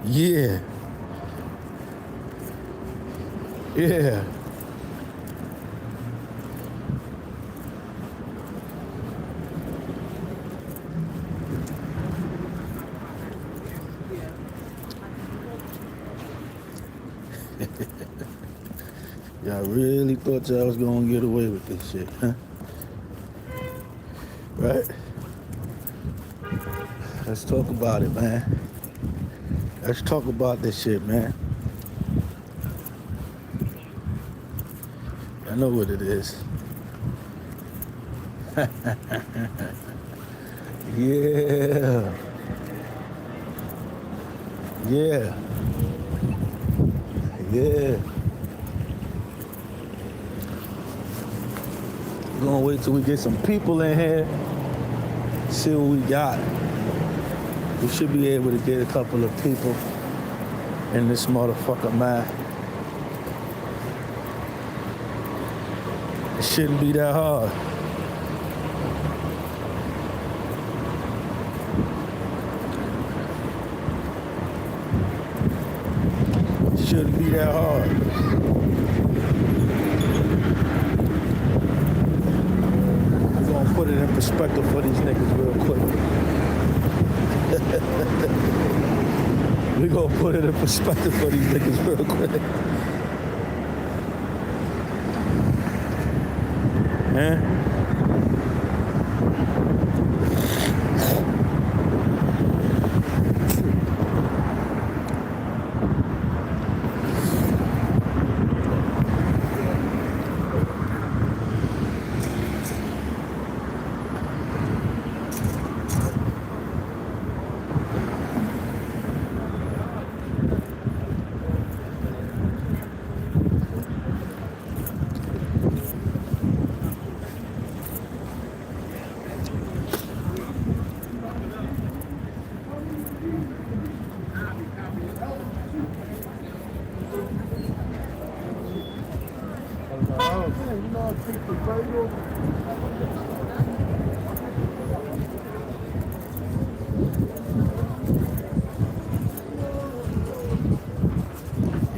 Yeah. Yeah. Y'all really thought y'all was gonna get away with this shit, huh? Right? Let's talk about it, man. Let's talk about this shit, man. I know what it is. Yeah. Yeah. Yeah. We're gonna wait till we get some people in here, see what we got. We should be able to get a couple of people in this motherfucker, man. It shouldn't be that hard. It shouldn't be that hard. We're gonna put it in perspective for these niggas real quick. We're gonna put it in perspective for these niggas real quick. Man.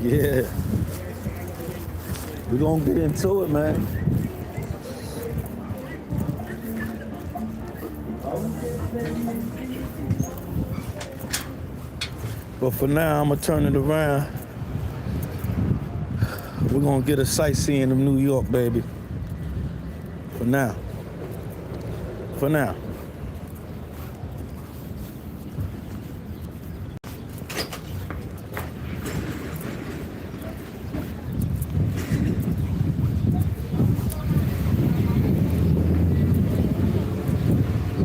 Yeah. We're gonna get into it, man. But for now, I'm gonna turn it around. We're gonna get a sightseeing of New York, baby. For now. For now.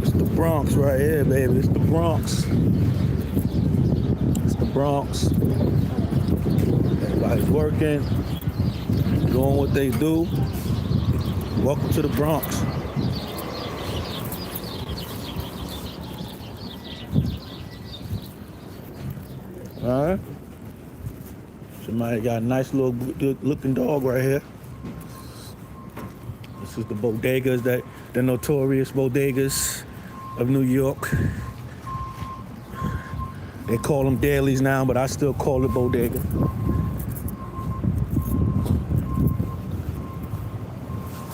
It's the Bronx right here, baby. It's the Bronx. It's the Bronx. Everybody's working, doing what they do. Welcome to the Bronx. All right. Somebody got a nice little good looking dog right here. This is the bodegas, the notorious bodegas of New York. They call them dailies now, but I still call it bodega.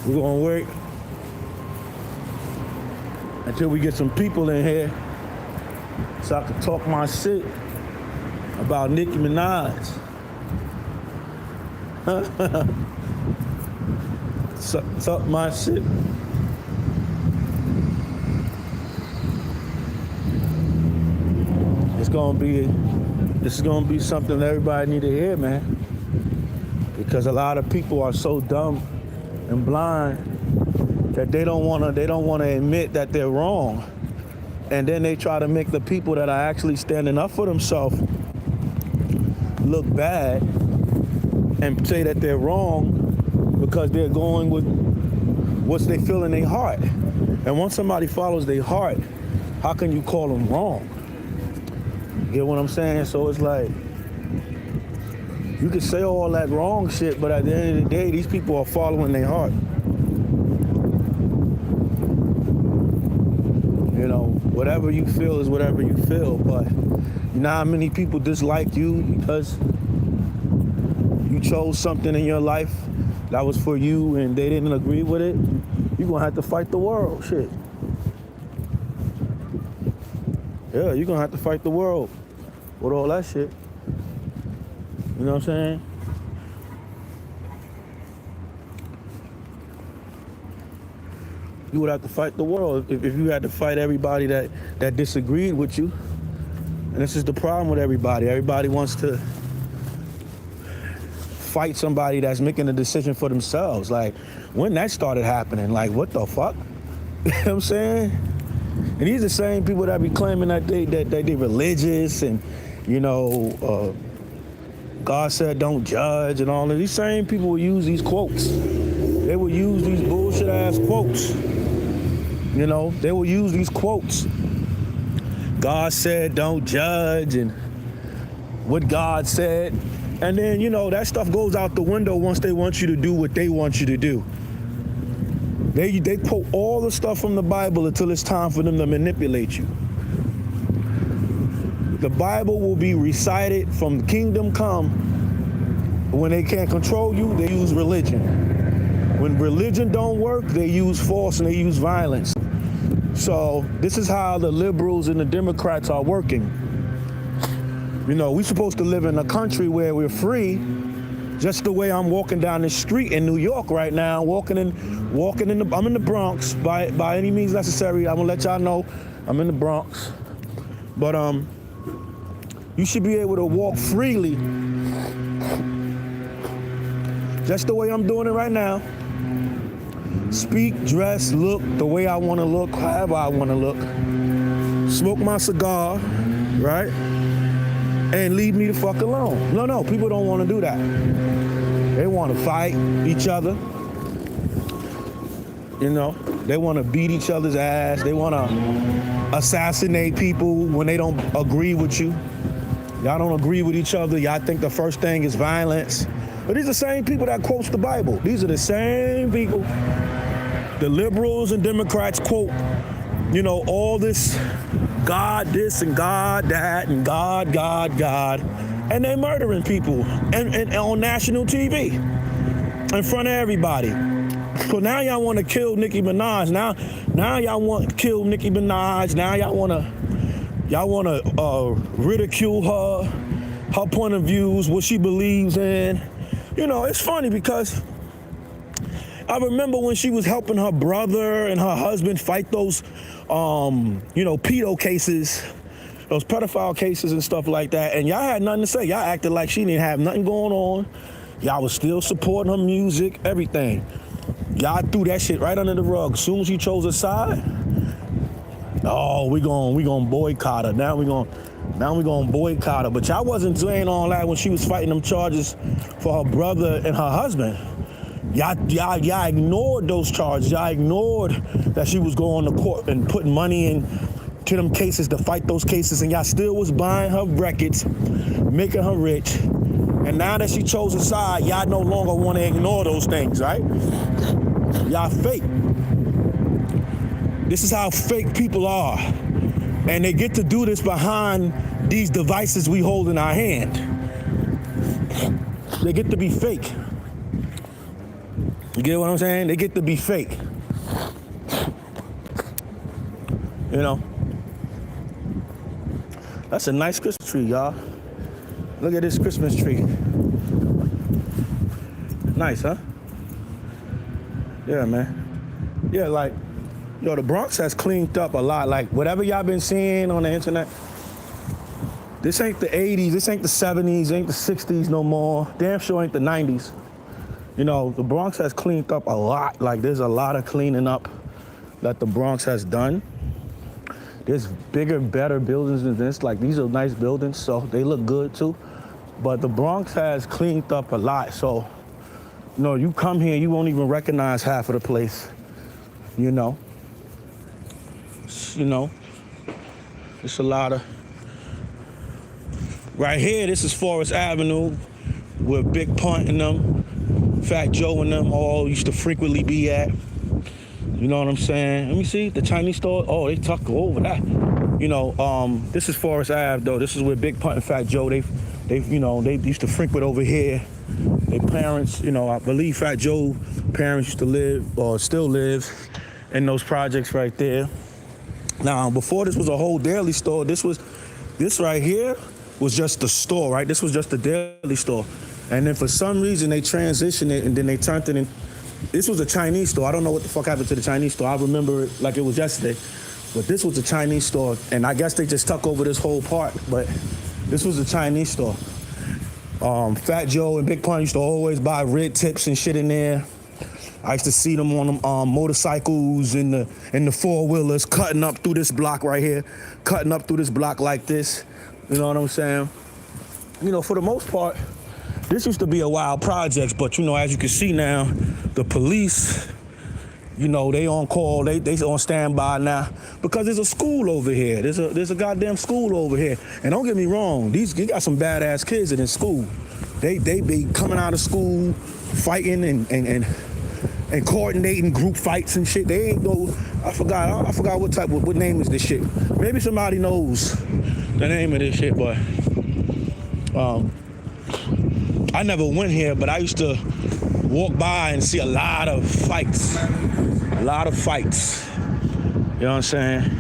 We're gonna wait until we get some people in here so I can talk my shit about Nicki Minaj. Talk my shit. This is gonna be something that everybody need to hear, man. Because a lot of people are so dumb and blind that they don't wanna admit that they're wrong. And then they try to make the people that are actually standing up for themselves look bad and say that they're wrong because they're going with what they feel in their heart. And once somebody follows their heart, how can you call them wrong? You get what I'm saying? So it's like, you can say all that wrong shit, but at the end of the day, these people are following their heart. You know, whatever you feel is whatever you feel, but you know how many people dislike you because you chose something in your life that was for you and they didn't agree with it? You're gonna have to fight the world, shit. Yeah, you're gonna have to fight the world with all that shit. You know what I'm saying? You would have to fight the world if you had to fight everybody that disagreed with you. And this is the problem with everybody. Everybody wants to fight somebody that's making a decision for themselves. Like, when that started happening, like, what the fuck? You know what I'm saying? And these are the same people that be claiming that they religious and, you know, God said don't judge and all of these same people will use these quotes. They will use these bullshit ass quotes. You know, they will use these quotes. God said don't judge and what God said. And then, you know, that stuff goes out the window once they want you to do what they want you to do. They quote all the stuff from the Bible until it's time for them to manipulate you. The Bible will be recited from kingdom come. When they can't control you, they use religion. When religion don't work, they use force and they use violence. So this is how the liberals and the Democrats are working. You know, we're supposed to live in a country where we're free, just the way I'm walking down the street in New York right now, I'm in the Bronx by any means necessary. I'm gonna let y'all know I'm in the Bronx. But you should be able to walk freely, just the way I'm doing it right now. Speak, dress, look the way I want to look, however I want to look. Smoke my cigar, right? And leave me the fuck alone. No, people don't want to do that. They want to fight each other. You know, they want to beat each other's ass. They want to assassinate people when they don't agree with you. Y'all don't agree with each other. Y'all think the first thing is violence. But these are the same people that quotes the Bible. These are the same people. The liberals and Democrats quote, you know, all this God this and God that and God. And they're murdering people and on national TV in front of everybody. So now y'all want to kill Nicki Minaj. Now y'all want to kill Nicki Minaj. Now y'all want to ridicule her point of views, what she believes in. You know, it's funny because I remember when she was helping her brother and her husband fight those, pedo cases, those pedophile cases and stuff like that. And y'all had nothing to say. Y'all acted like she didn't have nothing going on. Y'all was still supporting her music, everything. Y'all threw that shit right under the rug. As soon as she chose a side, oh, we gonna boycott her. Now we gonna boycott her. But y'all wasn't saying all that when she was fighting them charges for her brother and her husband. Y'all ignored those charges. Y'all ignored that she was going to court and putting money into them cases to fight those cases, and y'all still was buying her records, making her rich. And now that she chose a side, y'all no longer want to ignore those things, right? Y'all fake. This is how fake people are. And they get to do this behind these devices we hold in our hand. They get to be fake. You get what I'm saying? They get to be fake. You know? That's a nice Christmas tree, y'all. Look at this Christmas tree. Nice, huh? Yeah, man. Yeah, like, yo, the Bronx has cleaned up a lot. Like, whatever y'all been seeing on the internet, this ain't the 80s, this ain't the 70s, ain't the 60s no more. Damn sure ain't the 90s. You know, the Bronx has cleaned up a lot. Like, there's a lot of cleaning up that the Bronx has done. There's bigger, better buildings than this. Like, these are nice buildings, so they look good too. But the Bronx has cleaned up a lot. So, you know, you come here, you won't even recognize half of the place. You know, it's a lot of. Right here, this is Forest Avenue, where Big Punt and them, Fat Joe and them all used to frequently be at. You know what I'm saying? Let me see, the Chinese store. Oh, they tuck over that. This is Forest Ave though. This is where Big Punt and Fat Joe, they used to frequent over here. Their parents, I believe Fat Joe parents used to live or still live in those projects right there. Now, before this was a whole dairy store, this right here was just the store, right? This was just the dairy store. And then for some reason they transitioned it and then they turned it in. This was a Chinese store. I don't know what the fuck happened to the Chinese store. I remember it like it was yesterday. But this was a Chinese store. And I guess they just took over this whole part. But this was a Chinese store. Fat Joe and Big Pun used to always buy red tips and shit in there. I used to see them on them motorcycles in the four-wheelers cutting up through this block right here, cutting up through this block like this. You know what I'm saying? For the most part, this used to be a wild project, but as you can see now, the police, they on call, they on standby now because there's a school over here. There's a goddamn school over here. And don't get me wrong, you got some badass kids in this school. They be coming out of school, fighting and coordinating group fights and shit. They ain't no, I forgot what name is this shit. Maybe somebody knows the name of this shit, but I never went here, but I used to walk by and see a lot of fights. You know what I'm saying?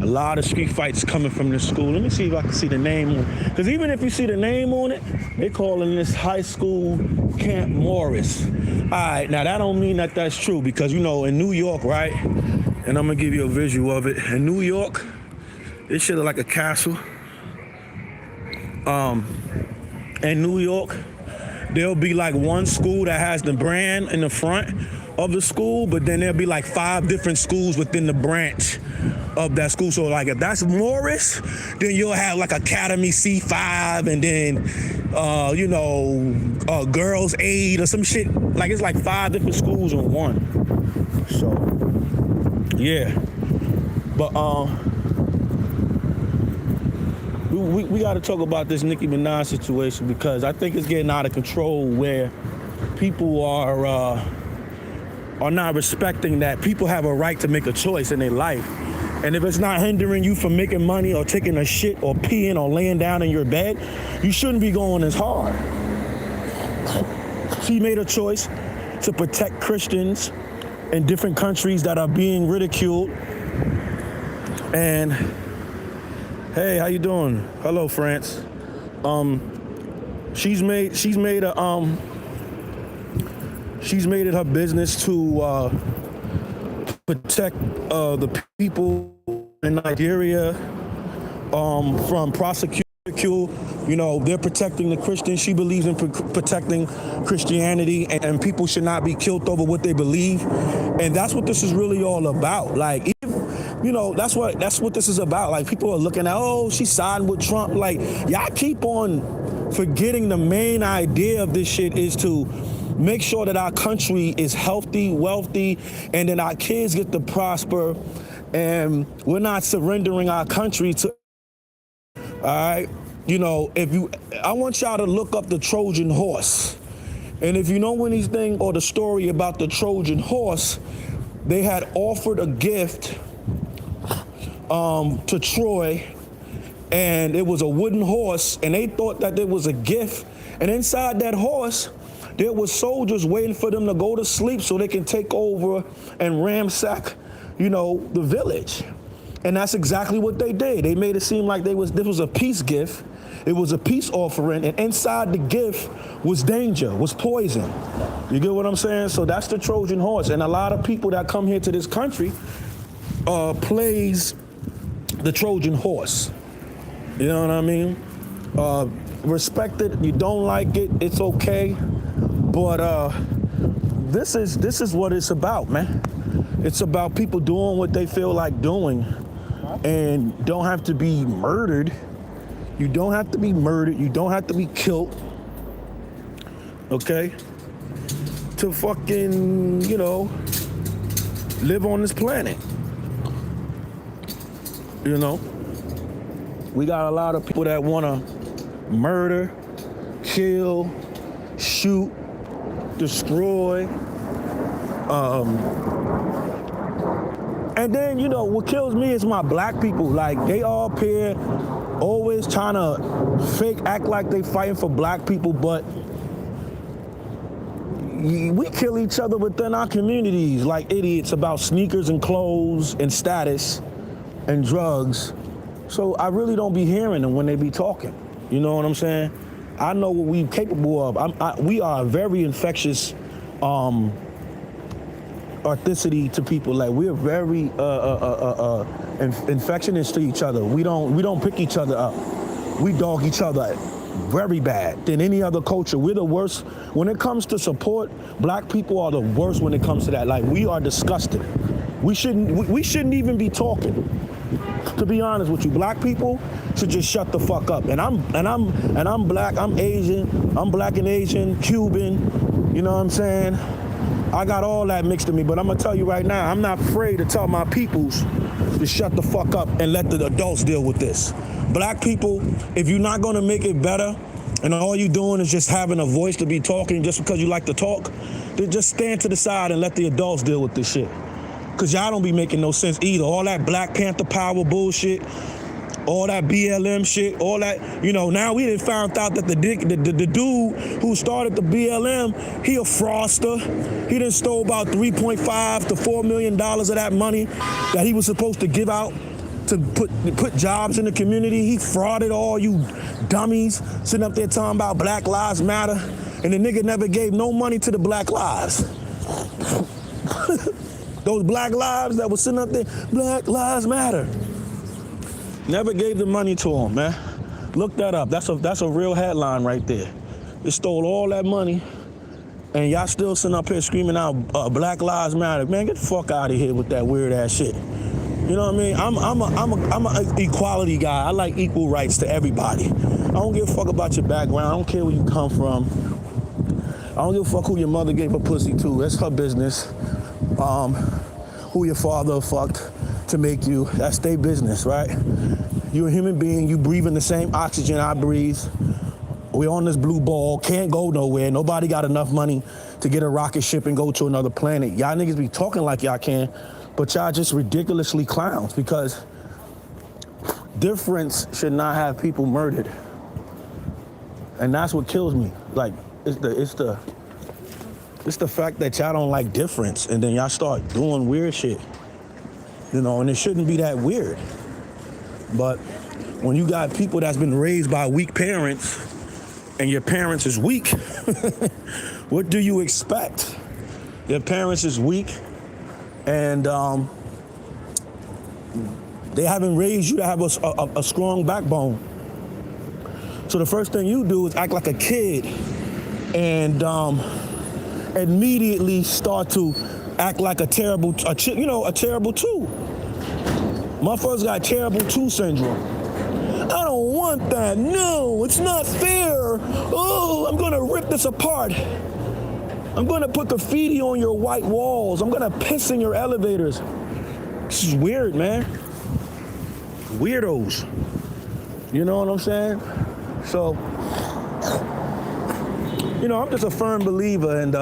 A lot of street fights coming from this school. Let me see if I can see the name. Because even if you see the name on it, they calling this high school Camp Morris. All right, now that don't mean that that's true because, in New York, right? And I'm going to give you a visual of it. In New York, this shit is like a castle. In New York, there'll be like one school that has the brand in the front of the school, but then there'll be like 5 different schools within the branch of that school. So like if that's Morris, then you'll have like Academy C5 and then, Girls Aid or some shit. Like it's like 5 different schools in one. So, yeah. But, we got to talk about this Nicki Minaj situation because I think it's getting out of control where people are not respecting that people have a right to make a choice in their life. And if it's not hindering you from making money or taking a shit or peeing or laying down in your bed, you shouldn't be going as hard. She made a choice to protect Christians in different countries that are being ridiculed. And hey, how you doing? Hello, France. She's made it her business to protect the people in Nigeria from prosecution. They're protecting the Christians. She believes in protecting Christianity, and people should not be killed over what they believe. And that's what this is really all about. Like, that's what this is about. Like, people are looking at, she's siding with Trump. Like, y'all keep on forgetting the main idea of this shit is to make sure that our country is healthy, wealthy, and then our kids get to prosper, and we're not surrendering our country to. All right, I want y'all to look up the Trojan horse, and if you know anything or the story about the Trojan horse, they had offered a gift to Troy, and it was a wooden horse, and they thought that it was a gift, and inside that horse, there was soldiers waiting for them to go to sleep so they can take over and ransack, the village. And that's exactly what they did. They made it seem like this was a peace gift. It was a peace offering, and inside the gift was danger, was poison. You get what I'm saying? So that's the Trojan horse. And a lot of people that come here to this country plays the Trojan horse. You know what I mean? Respect it. You don't like it, it's okay. But this is what it's about, man. It's about people doing what they feel like doing and don't have to be murdered. You don't have to be murdered. You don't have to be killed. Okay? To fucking, live on this planet. We got a lot of people that want to murder, kill, shoot, destroy, And then, you know, what kills me is my black people. Like, they all up here always trying to act like they fighting for black people, but we kill each other within our communities like idiots about sneakers and clothes and status and drugs. So I really don't be hearing them when they be talking. You know what I'm saying? I know what we're capable of. We are very infectious authenticity to people. Like, we're very infectious to each other. We don't pick each other up. We dog each other very bad than any other culture. We're the worst when it comes to support. Black people are the worst when it comes to that. Like, we are disgusting. We shouldn't even be talking. To be honest with you, black people should just shut the fuck up. And I'm black. I'm Asian. I'm black and Asian, Cuban. You know what I'm saying? I got all that mixed in me. But I'm gonna tell you right now, I'm not afraid to tell my peoples to shut the fuck up and let the adults deal with this. Black people, if you're not gonna make it better, and all you doing is just having a voice to be talking just because you like to talk, then just stand to the side and let the adults deal with this shit. Cause y'all don't be making no sense either. All that Black Panther power bullshit, all that BLM shit, all that, you know, now we done found out that the dude who started the BLM, he a fraudster. He done stole about $3.5 to $4 million of that money that he was supposed to give out to put jobs in the community. He frauded all you dummies sitting up there talking about Black Lives Matter, and the nigga never gave no money to the Black Lives. Those black lives that was sitting up there, Black Lives Matter. Never gave the money to him, man. Look that up. That's a real headline right there. They stole all that money, and y'all still sitting up here screaming out Black Lives Matter. Man, get the fuck out of here with that weird ass shit. You know what I mean? I'm an equality guy. I like equal rights to everybody. I don't give a fuck about your background. I don't care where you come from. I don't give a fuck who your mother gave a pussy to. That's her business. Who your father fucked to make you. That's their business, right? You're a human being. You breathing the same oxygen I breathe. We're on this blue ball. Can't go nowhere. Nobody got enough money to get a rocket ship and go to another planet. Y'all niggas be talking like y'all can, but y'all just ridiculously clowns, because difference should not have people murdered. And that's what kills me. Like, it's the fact that y'all don't like difference, and then y'all start doing weird shit. You know, and it shouldn't be that weird. But when you got people that's been raised by weak parents, and your parents is weak, what do you expect? Your parents is weak, and they haven't raised you to have a strong backbone. So the first thing you do is act like a kid, and immediately start to act like a terrible two. Motherfuckers got terrible two syndrome. I don't want that. No, it's not fair. Oh, I'm gonna rip this apart. I'm gonna put graffiti on your white walls. I'm gonna piss in your elevators. This is weird, man. Weirdos. You know what I'm saying? So, you know, I'm just a firm believer in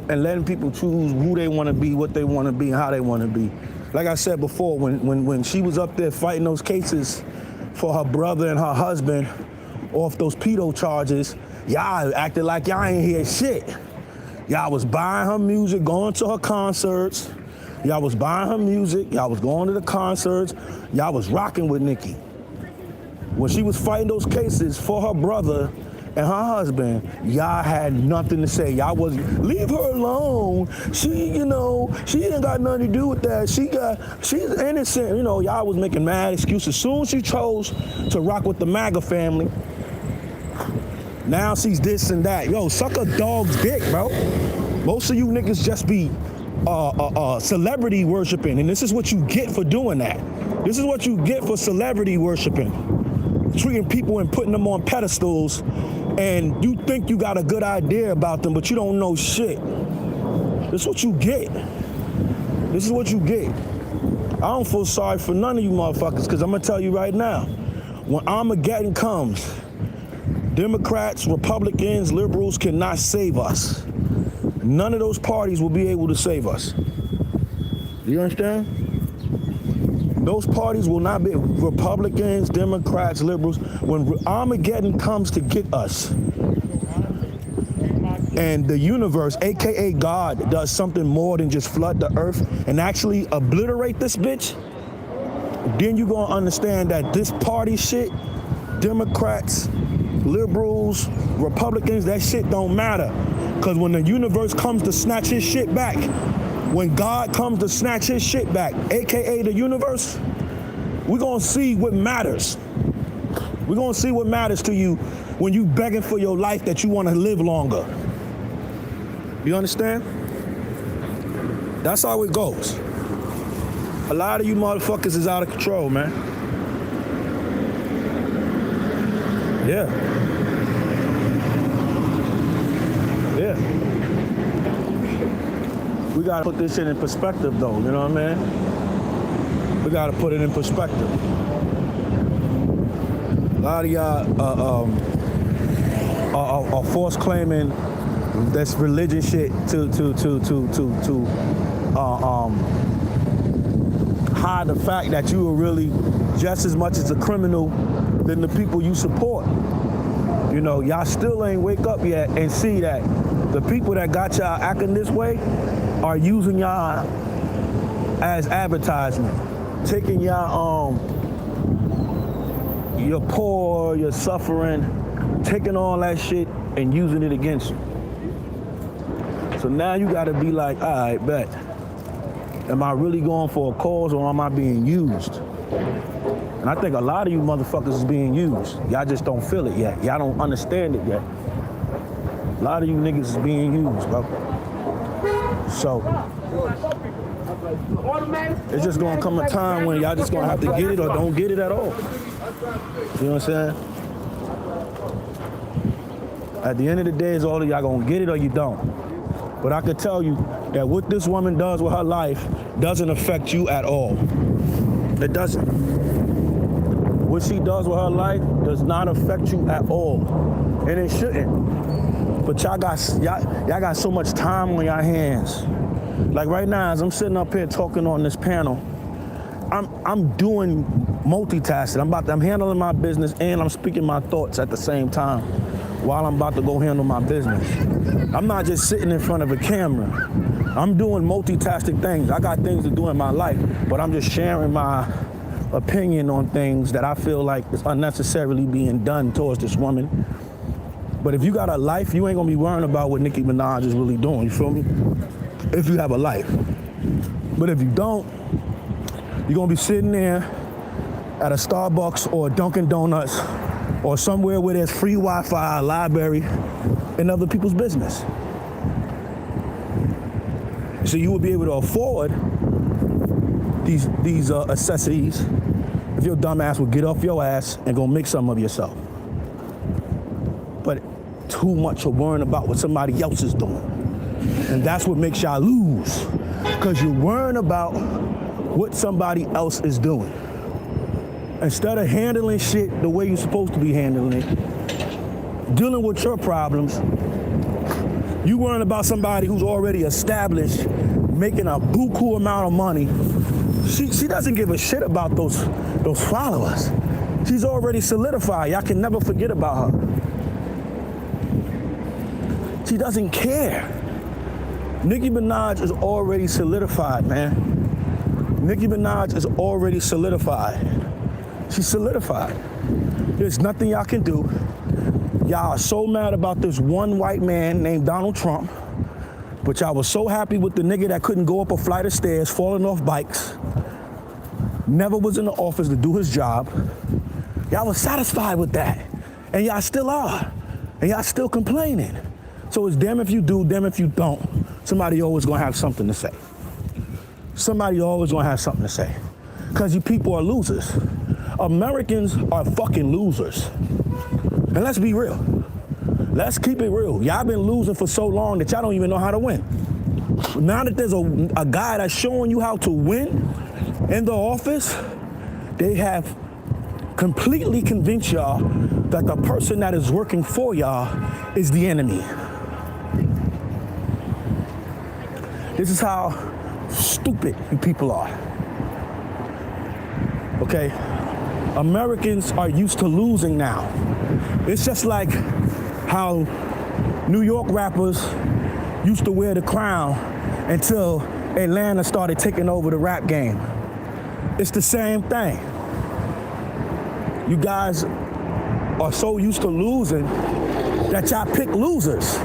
and letting people choose who they want to be, what they want to be, and how they want to be. Like I said before, when she was up there fighting those cases for her brother and her husband off those pedo charges, y'all acted like y'all ain't hear shit. Y'all was buying her music, going to her concerts. Y'all was buying her music. Y'all was going to the concerts. Y'all was rocking with Nicki. When she was fighting those cases for her brother and her husband, y'all had nothing to say. Y'all was, leave her alone. She, you know, she ain't got nothing to do with that. She's innocent. You know, y'all was making mad excuses. As soon as she chose to rock with the Maga family, now she's this and that. Yo, suck a dog's dick, bro. Most of you niggas just be celebrity worshiping, and this is what you get for doing that. This is what you get for celebrity worshiping. Treating people and putting them on pedestals, and you think you got a good idea about them, but you don't know shit. This is what you get. This is what you get. I don't feel sorry for none of you motherfuckers, because I'm going to tell you right now, when Armageddon comes, Democrats, Republicans, liberals cannot save us. None of those parties will be able to save us. Do you understand? Those parties will not be Republicans, Democrats, liberals. When Armageddon comes to get us, and the universe, AKA God, does something more than just flood the earth and actually obliterate this bitch, then you're gonna understand that this party shit, Democrats, liberals, Republicans, that shit don't matter. Because when the universe comes to snatch his shit back, when God comes to snatch his shit back, AKA the universe, we're gonna see what matters. We're gonna see what matters to you when you begging for your life that you wanna live longer. You understand? That's how it goes. A lot of you motherfuckers is out of control, man. Yeah. Yeah. We gotta put this shit in perspective though, you know what I mean? We gotta put it in perspective. A lot of y'all are force claiming that's religion shit to hide the fact that you are really just as much as a criminal than the people you support. You know, y'all still ain't wake up yet and see that the people that got y'all acting this way are using y'all as advertisement, taking y'all your poor, your suffering, taking all that shit and using it against you. So now you gotta be like, all right, bet. Am I really going for a cause or am I being used? And I think a lot of you motherfuckers is being used. Y'all just don't feel it yet. Y'all don't understand it yet. A lot of you niggas is being used, bro. So, it's just gonna come a time when y'all just gonna have to get it or don't get it at all. You know what I'm saying? At the end of the day, it's all of y'all gonna get it or you don't. But I could tell you that what this woman does with her life doesn't affect you at all. It doesn't. What she does with her life does not affect you at all. And it shouldn't. But y'all got so much time on your hands. Like right now, as I'm sitting up here talking on this panel, I'm doing multitasking. I'm handling my business and I'm speaking my thoughts at the same time while I'm about to go handle my business. I'm not just sitting in front of a camera. I'm doing multitasking things. I got things to do in my life, but I'm just sharing my opinion on things that I feel like is unnecessarily being done towards this woman. But if you got a life, you ain't gonna be worrying about what Nicki Minaj is really doing, you feel me? If you have a life. But if you don't, you're gonna be sitting there at a Starbucks or a Dunkin' Donuts or somewhere where there's free Wi-Fi, a library, in other people's business. So you will be able to afford these accessories if your dumb ass would get off your ass and go make some of yourself. But too much of worrying about what somebody else is doing. And that's what makes y'all lose. Because you're worrying about what somebody else is doing. Instead of handling shit the way you're supposed to be handling it, dealing with your problems, you worrying about somebody who's already established, making a buku amount of money. She doesn't give a shit about those followers. She's already solidified. Y'all can never forget about her. She doesn't care. Nicki Minaj is already solidified, man. Nicki Minaj is already solidified. She's solidified. There's nothing y'all can do. Y'all are so mad about this one white man named Donald Trump, but y'all was so happy with the nigga that couldn't go up a flight of stairs, falling off bikes, never was in the office to do his job. Y'all was satisfied with that. And y'all still are. And y'all still complaining. So it's damn if you do, damn if you don't. Somebody always gonna have something to say. Somebody always gonna have something to say. Because you people are losers. Americans are fucking losers. And let's be real. Let's keep it real. Y'all been losing for so long that y'all don't even know how to win. Now that there's a guy that's showing you how to win in the office, they have completely convinced y'all that the person that is working for y'all is the enemy. This is how stupid you people are. Okay? Americans are used to losing now. It's just like how New York rappers used to wear the crown until Atlanta started taking over the rap game. It's the same thing. You guys are so used to losing that y'all pick losers.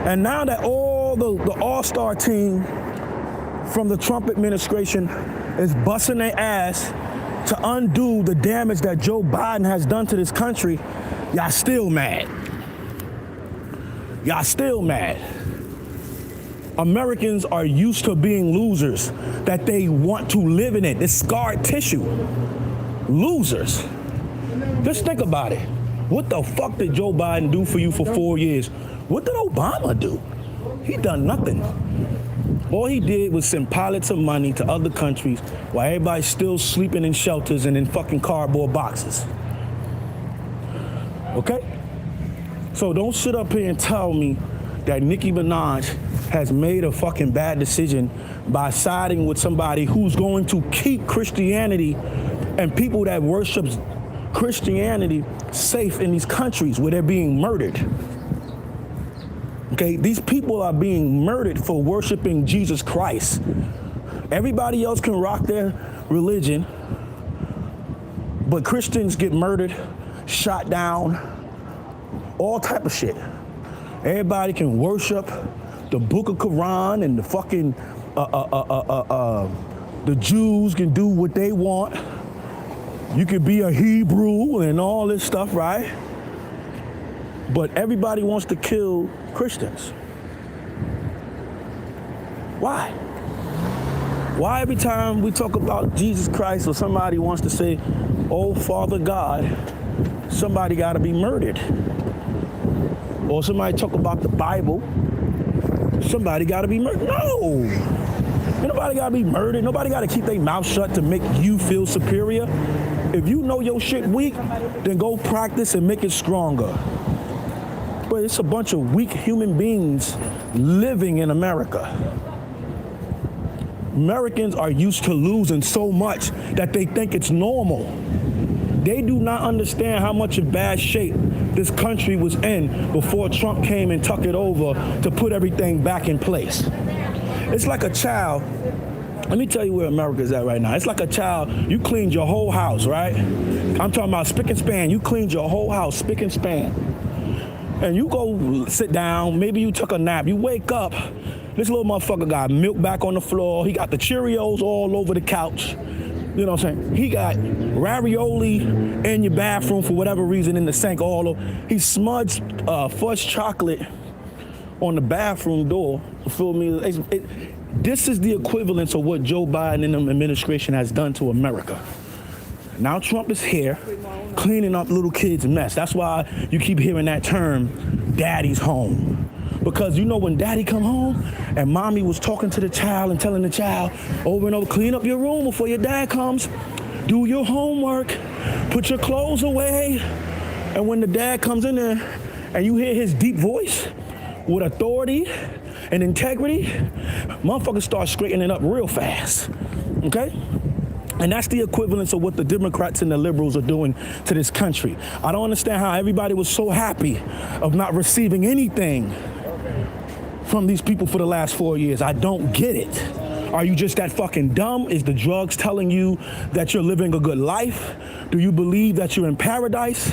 And now that all the all-star team from the Trump administration is busting their ass to undo the damage that Joe Biden has done to this country, y'all still mad. Y'all still mad. Americans are used to being losers, that they want to live in it. This scarred tissue. Losers. Just think about it. What the fuck did Joe Biden do for you for 4 years? What did Obama do? He done nothing. All he did was send pilots of money to other countries while everybody's still sleeping in shelters and in fucking cardboard boxes. Okay? So don't sit up here and tell me that Nicki Minaj has made a fucking bad decision by siding with somebody who's going to keep Christianity and people that worship Christianity safe in these countries where they're being murdered. Okay, these people are being murdered for worshiping Jesus Christ. Everybody else can rock their religion, but Christians get murdered, shot down, all type of shit. Everybody can worship the Book of Quran and the fucking the Jews can do what they want. You could be a Hebrew and all this stuff, right? But everybody wants to kill Christians. Why? Why every time we talk about Jesus Christ or somebody wants to say, oh, Father God, somebody got to be murdered? Or somebody talk about the Bible, somebody got to be murdered? No. Nobody got to be murdered. Nobody got to keep their mouth shut to make you feel superior. If you know your shit weak, then go practice and make it stronger. But it's a bunch of weak human beings living in America. Americans are used to losing so much that they think it's normal. They do not understand how much of bad shape this country was in before Trump came and took it over to put everything back in place. It's like a child. Let me tell you where America's at right now. It's like a child, you cleaned your whole house, right? I'm talking about spick and span. You cleaned your whole house, spick and span. And you go sit down, maybe you took a nap, you wake up, this little motherfucker got milk back on the floor, he got the Cheerios all over the couch, you know what I'm saying? He got ravioli in your bathroom for whatever reason in the sink all over. He smudged fudge chocolate on the bathroom door, you feel me? This is the equivalence of what Joe Biden and the administration has done to America. Now Trump is here, cleaning up little kids' mess. That's why you keep hearing that term, daddy's home. Because you know when daddy come home and mommy was talking to the child and telling the child over and over, clean up your room before your dad comes, do your homework, put your clothes away. And when the dad comes in there and you hear his deep voice with authority and integrity, motherfuckers start straightening up real fast, okay? And that's the equivalence of what the Democrats and the liberals are doing to this country. I don't understand how everybody was so happy of not receiving anything from these people for the last 4 years. I don't get it. Are you just that fucking dumb? Is the drugs telling you that you're living a good life? Do you believe that you're in paradise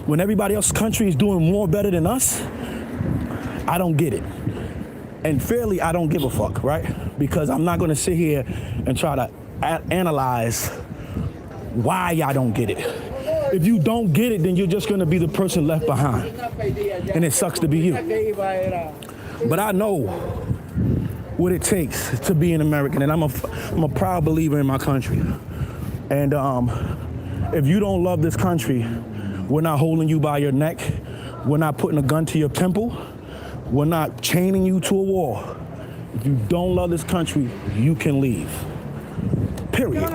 when everybody else's country is doing more better than us? I don't get it. And fairly, I don't give a fuck, right? Because I'm not gonna sit here and try to analyze why y'all don't get it. If you don't get it, then you're just gonna be the person left behind. And it sucks to be you. But I know what it takes to be an American, and I'm a proud believer in my country. And if you don't love this country, we're not holding you by your neck. We're not putting a gun to your temple. We're not chaining you to a wall. If you don't love this country, you can leave. Period.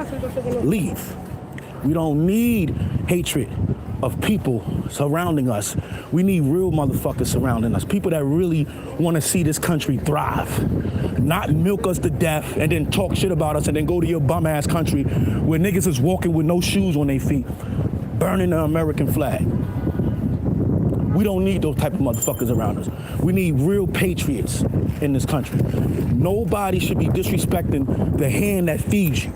Leave. We don't need hatred of people surrounding us. We need real motherfuckers surrounding us. People that really want to see this country thrive. not milk us to death and then talk shit about us and then go to your bum ass country where niggas is walking with no shoes on their feet, burning the American flag. We don't need those type of motherfuckers around us. We need real patriots in this country. Nobody should be disrespecting the hand that feeds you.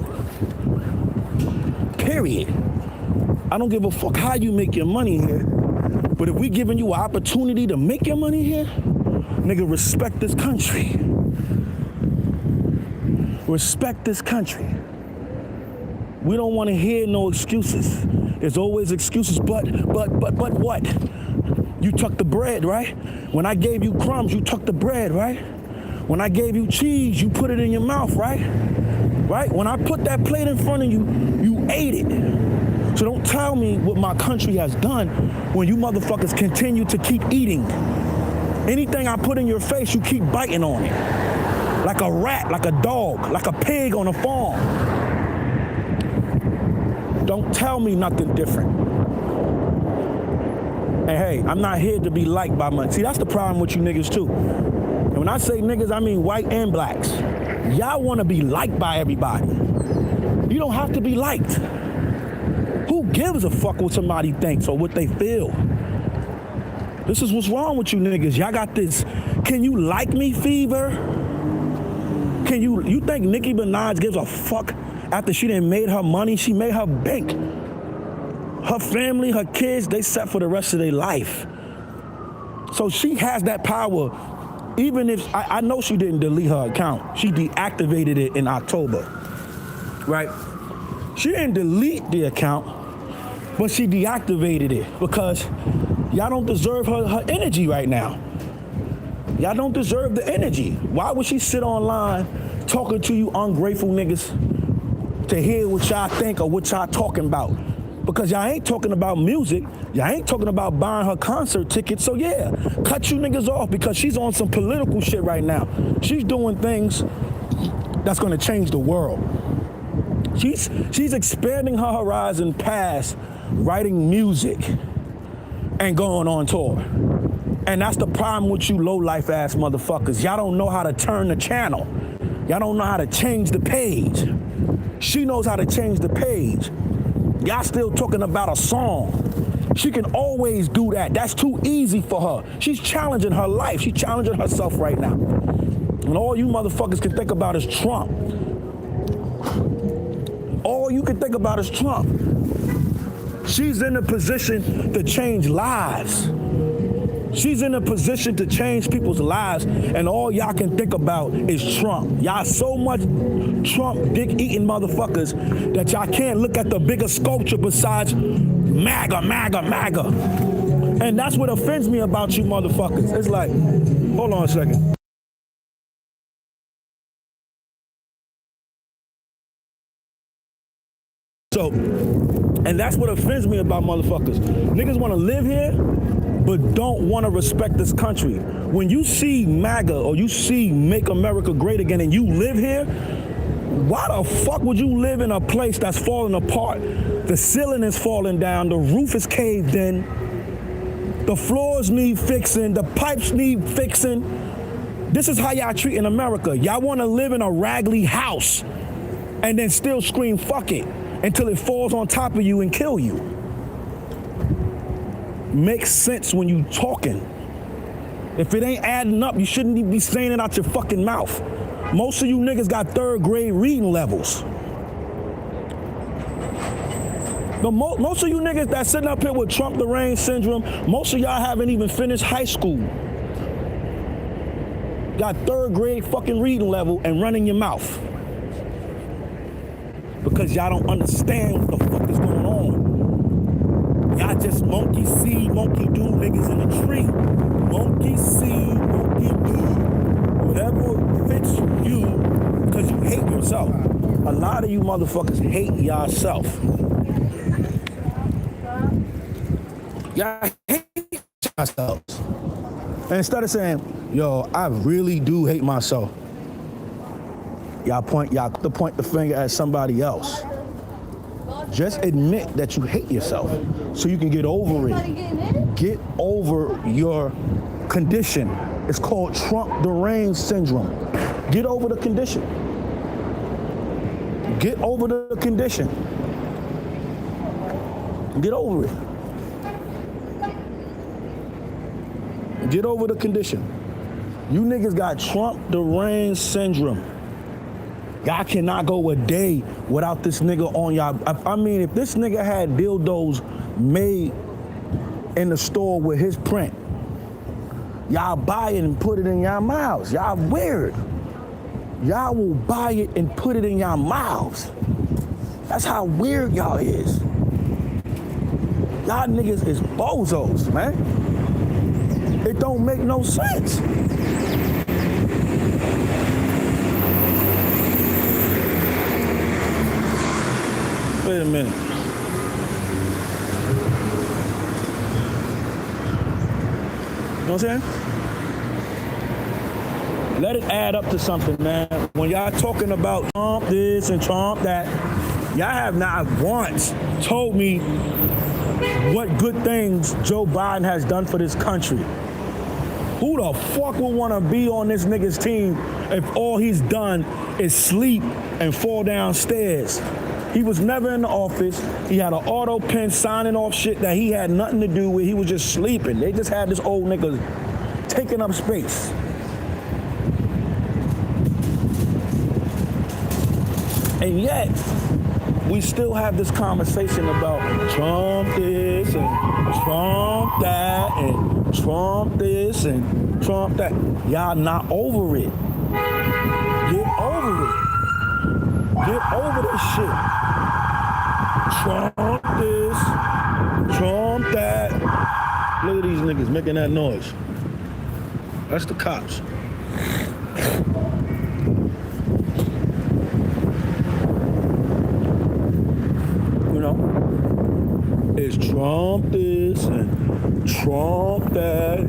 Period. I don't give a fuck how you make your money here, but if we giving you an opportunity to make your money here, nigga, respect this country. Respect this country. We don't want to hear no excuses. There's always excuses, but what? You took the bread, right? When I gave you crumbs, you took the bread, right? When I gave you cheese, you put it in your mouth, right? Right? When I put that plate in front of you, you ate it. So don't tell me what my country has done when you motherfuckers continue to keep eating. Anything I put in your face, you keep biting on it. Like a rat, like a dog, like a pig on a farm. Don't tell me nothing different. And hey, I'm not here to be liked by money. See, that's the problem with you niggas too. And when I say niggas, I mean white and blacks. Y'all want to be liked by everybody. You don't have to be liked. Who gives a fuck what somebody thinks or what they feel? This is what's wrong with you niggas. Y'all got this, can you like me fever? Can you think Nicki Minaj gives a fuck after she done made her money? She made her bank. Her family, her kids, they set for the rest of their life. So she has that power, even if, I know she didn't delete her account. She deactivated it in October, right? She didn't delete the account, but she deactivated it because y'all don't deserve her energy right now. Y'all don't deserve the energy. Why would she sit online talking to you ungrateful niggas to hear what y'all think or what y'all talking about? Because y'all ain't talking about music. Y'all ain't talking about buying her concert tickets. So yeah, cut you niggas off because she's on some political shit right now. She's doing things that's gonna change the world. She's expanding her horizon past writing music and going on tour. And that's the problem with you low-life ass motherfuckers. Y'all don't know how to turn the channel. Y'all don't know how to change the page. She knows how to change the page. Y'all still talking about a song. She can always do that. That's too easy for her. She's challenging her life. She's challenging herself right now. And all you motherfuckers can think about is Trump. All you can think about is Trump. She's in a position to change lives. She's in a position to change people's lives, and all y'all can think about is Trump. Y'all so much Trump dick-eating motherfuckers that y'all can't look at the bigger sculpture besides MAGA, MAGA, MAGA. And that's what offends me about you motherfuckers. It's like, hold on a second. So, and that's what offends me about motherfuckers. Niggas want to live here, but don't want to respect this country. When you see MAGA or you see Make America Great Again and you live here, why the fuck would you live in a place that's falling apart? The ceiling is falling down, the roof is caved in, the floors need fixing, the pipes need fixing. This is how y'all treating America. Y'all want to live in a raggedy house and then still scream fuck it until it falls on top of you and kill you. Makes sense when you talking. If it ain't adding up, you shouldn't even be saying it out your fucking mouth. Most of you niggas got third grade reading levels. Most of you niggas that sitting up here with Trump the Rain syndrome, most of y'all haven't even finished high school. Got third grade fucking reading level and running your mouth. Because y'all don't understand what the fuck is going on. Y'all just monkey see, monkey do niggas in a tree. Monkey see, monkey do. Whatever fits you, because you hate yourself. A lot of you motherfuckers hate yourself. Y'all hate yourselves. And instead of saying, yo, I really do hate myself, y'all point the finger at somebody else. Just admit that you hate yourself so you can get over it. Get over your condition. It's called Trump deranged syndrome. Get over the condition. Get over the condition. Get over it. Get over the condition. You niggas got Trump deranged syndrome. Y'all cannot go a day without this nigga on y'all. I mean, if this nigga had dildos made in the store with his print, y'all buy it and put it in y'all mouths. Y'all weird. Y'all will buy it and put it in y'all mouths. That's how weird y'all is. Y'all niggas is bozos, man. It don't make no sense. Wait a minute. You know what I'm saying? Let it add up to something, man. When y'all talking about Trump this and Trump that, y'all have not once told me what good things Joe Biden has done for this country. Who the fuck would want to be on this nigga's team if all he's done is sleep and fall downstairs? He was never in the office. He had an auto pen signing off shit that he had nothing to do with. He was just sleeping. They just had this old nigga taking up space. And yet, we still have this conversation about Trump this and Trump that and Trump this and Trump that. Y'all not over it. Get over it. Get over this shit. Trump this, Trump that. Look at these niggas making that noise. That's the cops. You know, it's Trump this and Trump that.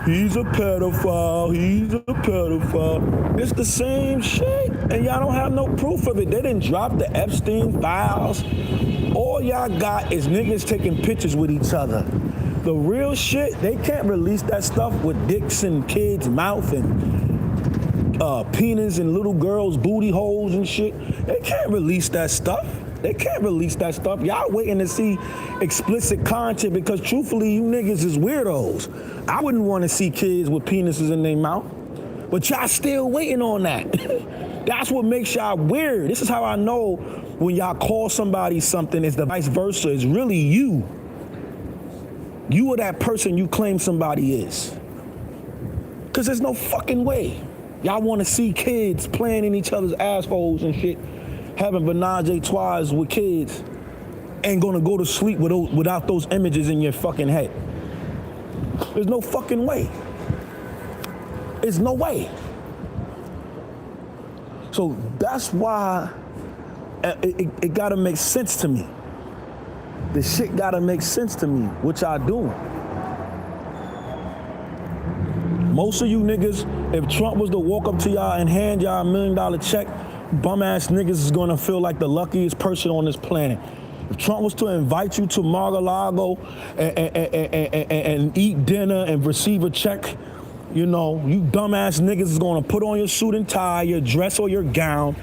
He's a pedophile, he's a pedophile. It's the same shit, and y'all don't have no proof of it. They didn't drop the Epstein files. All y'all got is niggas taking pictures with each other. The real shit, they can't release that stuff with dicks in kids' mouth and penis and little girls' booty holes and shit. They can't release that stuff. They can't release that stuff. Y'all waiting to see explicit content because truthfully, you niggas is weirdos. I wouldn't want to see kids with penises in their mouth, but y'all still waiting on that. That's what makes y'all weird. This is how I know when y'all call somebody something, it's the vice versa. It's really you. You are that person you claim somebody is. Because there's no fucking way. Y'all want to see kids playing in each other's assholes and shit, having menage a trois with kids, and gonna go to sleep without those images in your fucking head. There's no fucking way. There's no way. So that's why it gotta make sense to me. The shit gotta make sense to me, what y'all doing. Most of you niggas, if Trump was to walk up to y'all and hand y'all $1 million check, bum ass niggas is gonna feel like the luckiest person on this planet. If Trump was to invite you to Mar-a-Lago and eat dinner and receive a check, you know, you dumbass niggas is gonna put on your suit and tie, your dress or your gown,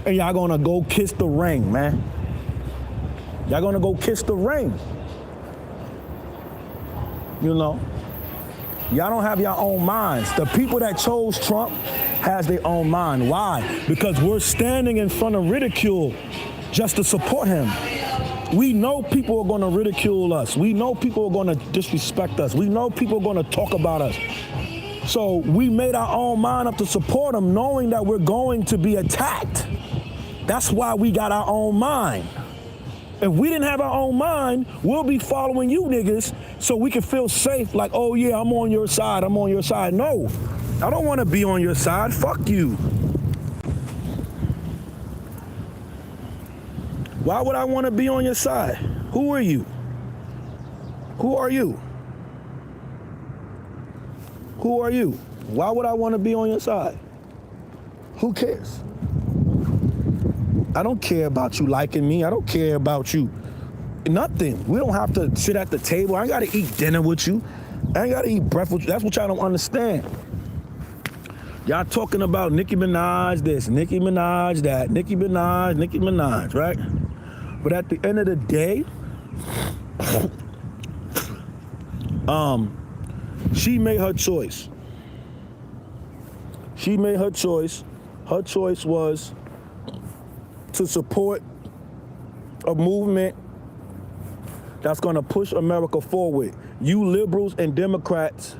and y'all gonna go kiss the ring, man. Y'all gonna go kiss the ring. You know? Y'all don't have your own minds. The people that chose Trump has their own mind. Why? Because we're standing in front of ridicule just to support him. We know people are gonna ridicule us. We know people are gonna disrespect us. We know people are gonna talk about us. So we made our own mind up to support him, knowing that we're going to be attacked. That's why we got our own mind. If we didn't have our own mind, we'll be following you niggas so we can feel safe, like, oh yeah, I'm on your side, I'm on your side. No, I don't wanna be on your side, fuck you. Why would I wanna be on your side? Who are you? Who are you? Who are you? Why would I wanna be on your side? Who cares? I don't care about you liking me. I don't care about you. Nothing. We don't have to sit at the table. I ain't gotta eat dinner with you. I ain't gotta eat breakfast. That's what y'all don't understand. Y'all talking about Nicki Minaj this, Nicki Minaj that, Nicki Minaj, right? But at the end of the day, she made her choice. She made her choice. Her choice was to support a movement that's gonna push America forward. You liberals and Democrats,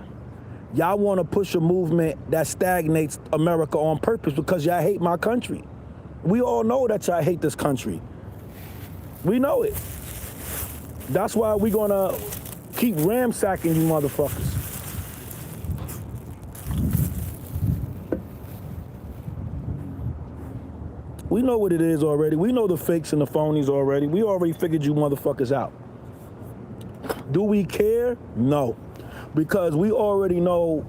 y'all wanna push a movement that stagnates America on purpose because y'all hate my country. We all know that y'all hate this country. We know it. That's why we gonna keep ransacking you motherfuckers. We know what it is already. We know the fakes and the phonies already. We already figured you motherfuckers out. Do we care? No. Because we already know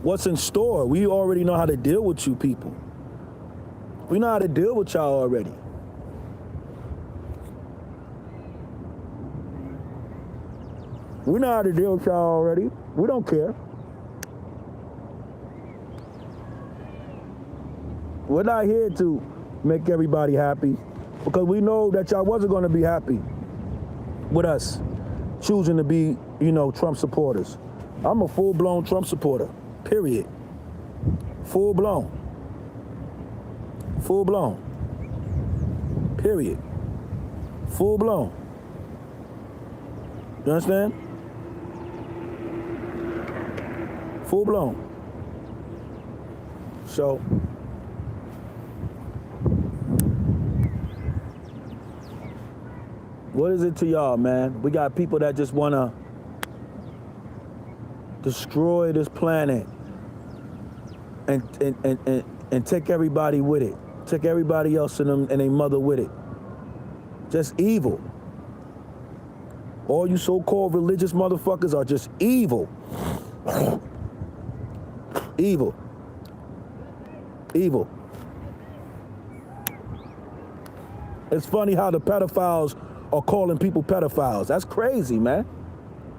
what's in store. We already know how to deal with you people. We know how to deal with y'all already. We know how to deal with y'all already. We don't care. We're not here to make everybody happy because we know that y'all wasn't going to be happy with us choosing to be, Trump supporters. I'm a full-blown Trump supporter, period. Full-blown. Full-blown. Period. Full-blown. You understand? Full-blown. So, what is it to y'all, man? We got people that just want to destroy this planet and take everybody with it. Take everybody else and their mother with it. Just evil. All you so-called religious motherfuckers are just evil. Evil. Evil. It's funny how the pedophiles are calling people pedophiles. That's crazy, man.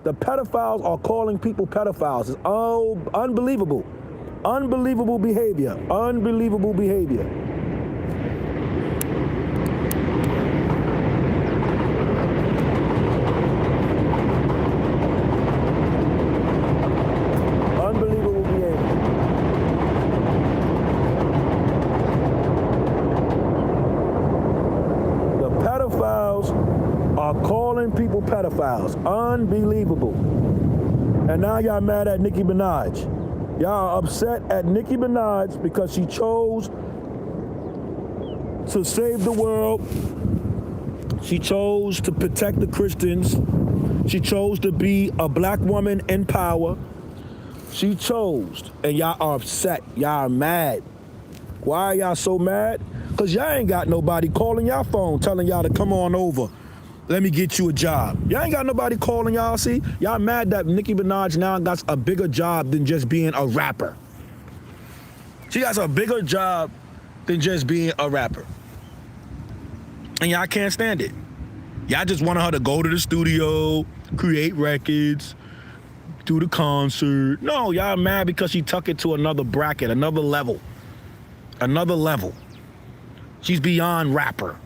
The pedophiles are calling people pedophiles. It's unbelievable. Unbelievable behavior. Unbelievable behavior. Unbelievable behavior. The pedophiles are calling people pedophiles. Unbelievable. And now y'all mad at Nicki Minaj. Y'all are upset at Nicki Minaj because she chose to save the world. She chose to protect the Christians. She chose to be a black woman in power. She chose, and y'all are upset. Y'all are mad. Why are y'all so mad? Because y'all ain't got nobody calling y'all phone telling y'all to come on over. Let me get you a job. Y'all ain't got nobody calling y'all, see? Y'all mad that Nicki Minaj now got a bigger job than just being a rapper. She got a bigger job than just being a rapper. And y'all can't stand it. Y'all just want her to go to the studio, create records, do the concert. No, y'all mad because she took it to another bracket, another level. Another level. She's beyond rapper.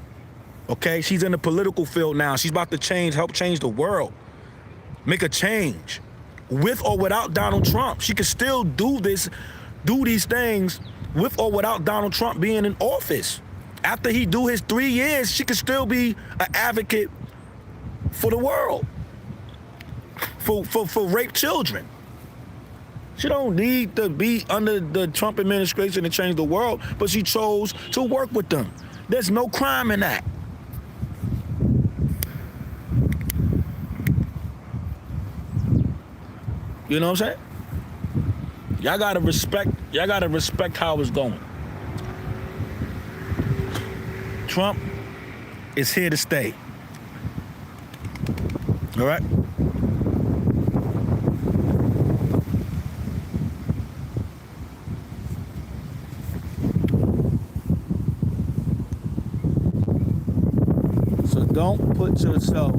Okay, she's in the political field now. She's about to help change the world. Make a change. With or without Donald Trump. She can still do these things with or without Donald Trump being in office. After he do his 3 years, she can still be an advocate for the world. For raped children. She don't need to be under the Trump administration to change the world, but she chose to work with them. There's no crime in that. You know what I'm saying? Y'all gotta respect how it's going. Trump is here to stay. All right? So don't put yourself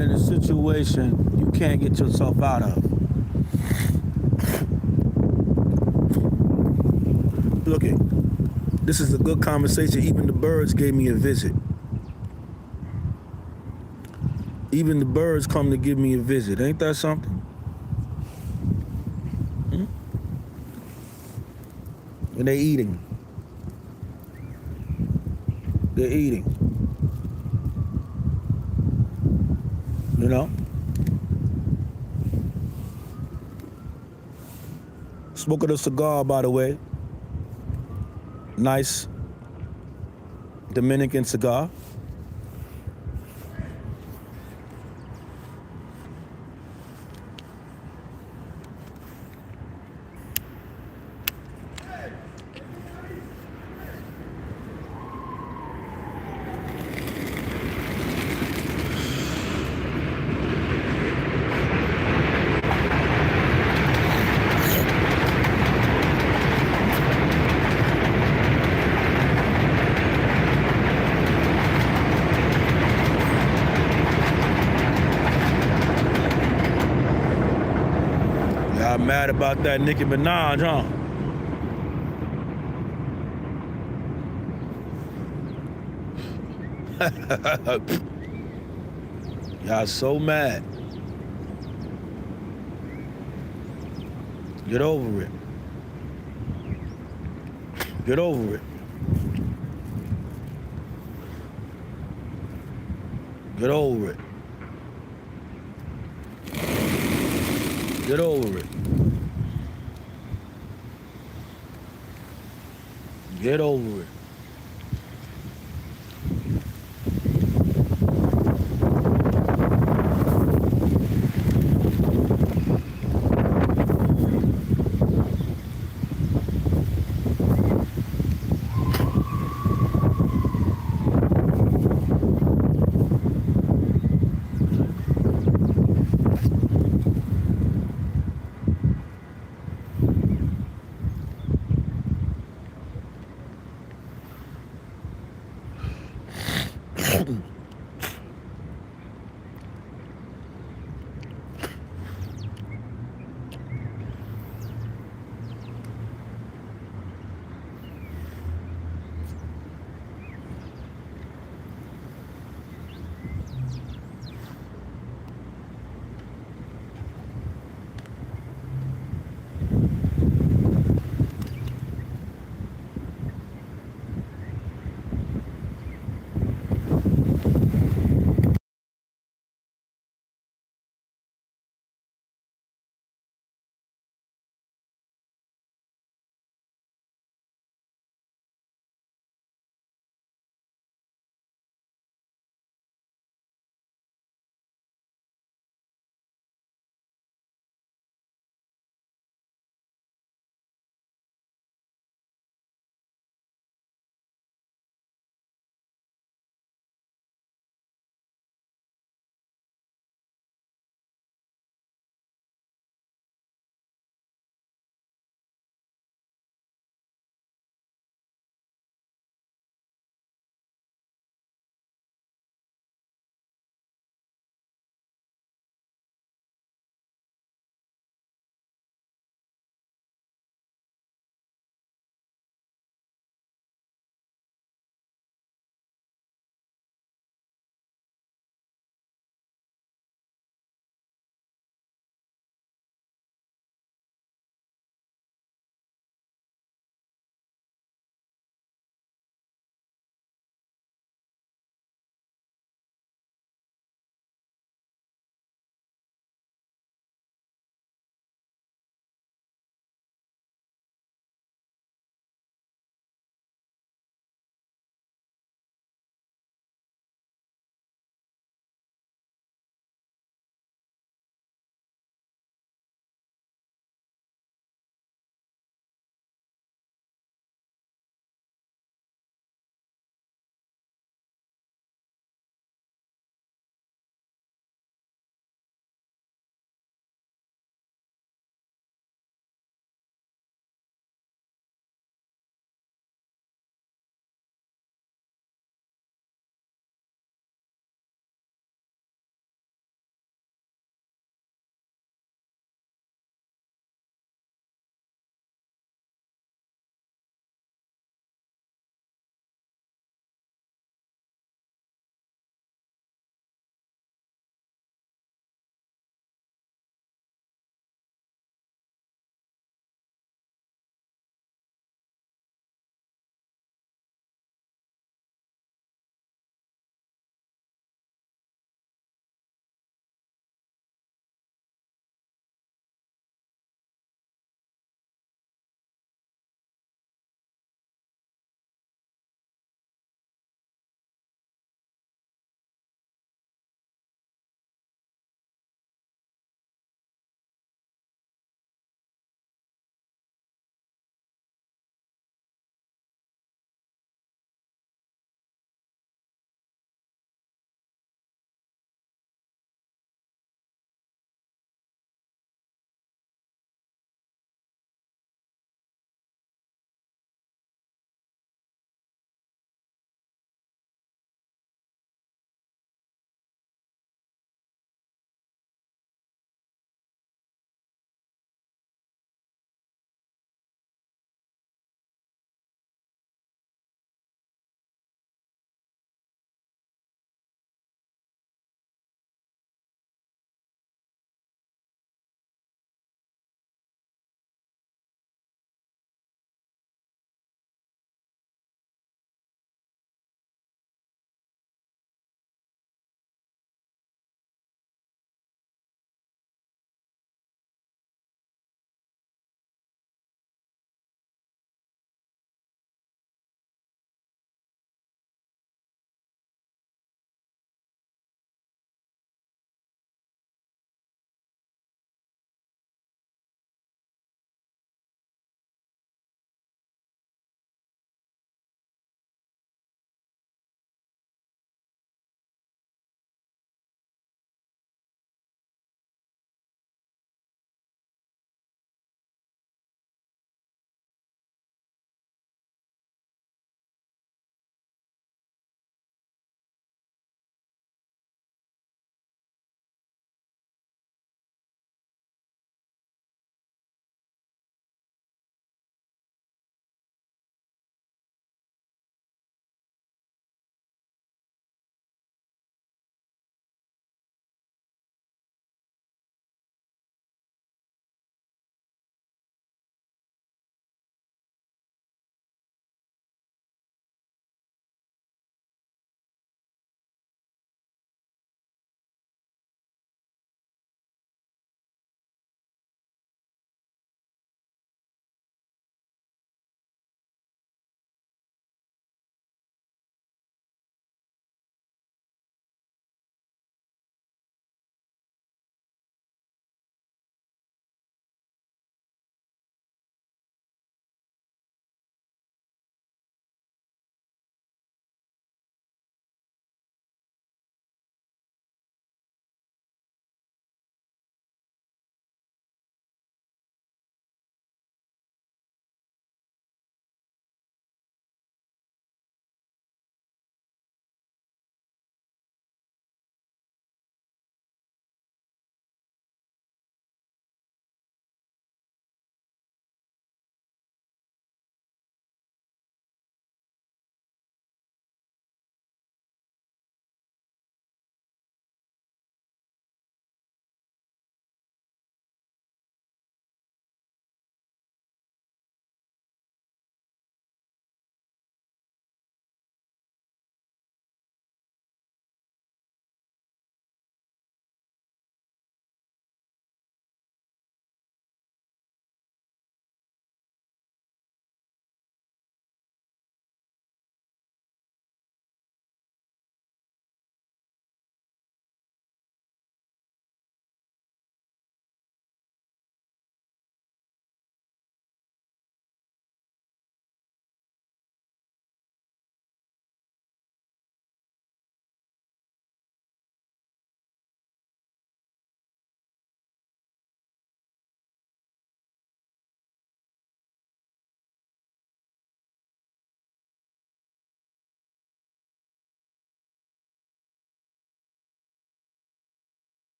in a situation you can't get yourself out of. Look it. This is a good conversation. Even the birds gave me a visit. Even the birds come to give me a visit. Ain't that something? And they're eating. They're eating. You know? Smoking a cigar, by the way. Nice Dominican cigar. Y'all mad about that Nicki Minaj, huh? Y'all so mad. Get over it. Get over it. Get over it. Get over it. Get over it.